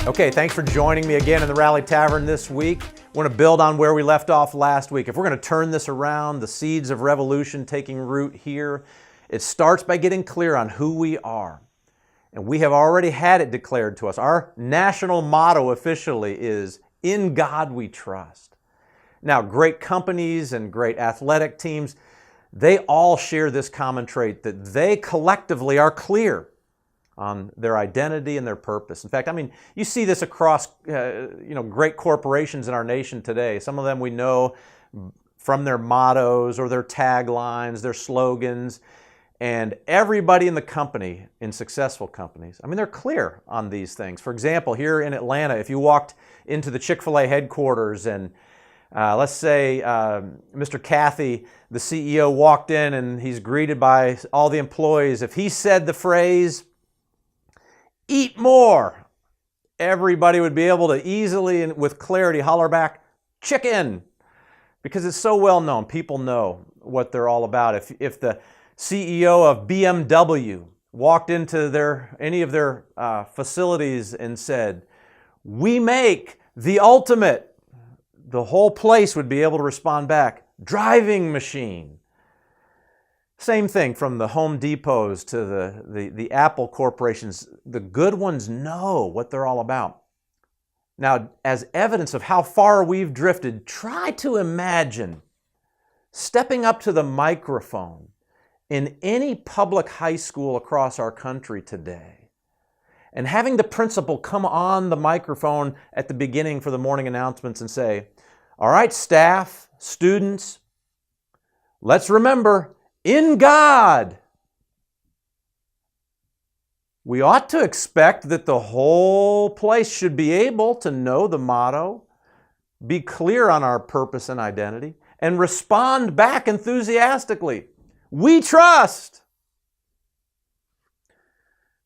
Okay, thanks for joining me again in the Rally Tavern this week. I want to build on where we left off last week. If we're going to turn this around, the seeds of revolution taking root here, it starts by getting clear on who we are. And we have already had it declared to us. Our national motto officially is, "In God we trust." Now, great companies and great athletic teams, they all share this common trait that they collectively are clear on their identity and their purpose. In fact, you see this across great corporations in our nation today. Some of them we know from their mottos or their taglines, their slogans, and everybody in the company, in successful companies, they're clear on these things. For example, here in Atlanta, if you walked into the Chick-fil-A headquarters and let's say Mr. Cathy, the CEO, walked in and he's greeted by all the employees. If he said the phrase, "Eat more," everybody would be able to easily and with clarity holler back, "Chicken," because it's so well known. People know what they're all about. If the CEO of BMW walked into any of their facilities and said, "We make the ultimate," the whole place would be able to respond back, "Driving machine." Same thing from the Home Depots to the Apple corporations. The good ones know what they're all about. Now, as evidence of how far we've drifted, try to imagine stepping up to the microphone in any public high school across our country today and having the principal come on the microphone at the beginning for the morning announcements and say, "All right, staff, students, let's remember, in God." We ought to expect that the whole place should be able to know the motto, be clear on our purpose and identity, and respond back enthusiastically. We trust.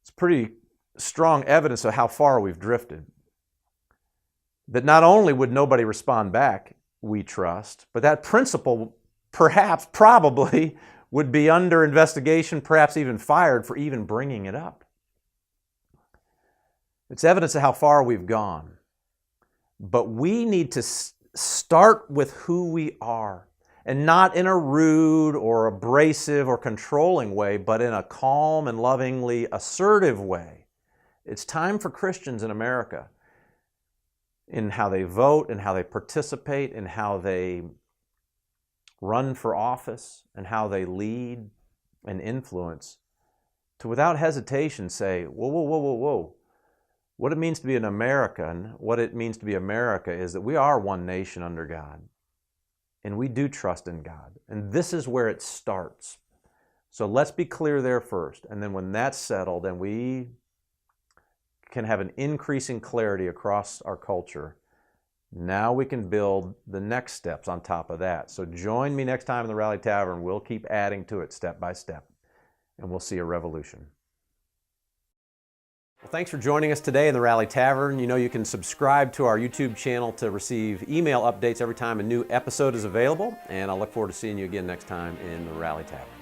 It's pretty strong evidence of how far we've drifted. That not only would nobody respond back, "We trust," but that principle probably would be under investigation, perhaps even fired for even bringing it up. It's evidence of how far we've gone. But we need to start with who we are, and not in a rude or abrasive or controlling way, but in a calm and lovingly assertive way. It's time for Christians in America, in how they vote, in how they participate, in how they run for office, and how they lead and influence, to without hesitation say, whoa, whoa, whoa, whoa, whoa. What it means to be an American, what it means to be America is that we are one nation under God. And we do trust in God. And this is where it starts. So let's be clear there first. And then when that's settled, then we can have an increasing clarity across our culture. Now we can build the next steps on top of that. So join me next time in the Rally Tavern. We'll keep adding to it step by step, and we'll see a revolution. Well, thanks for joining us today in the Rally Tavern. You know you can subscribe to our YouTube channel to receive email updates every time a new episode is available, and I look forward to seeing you again next time in the Rally Tavern.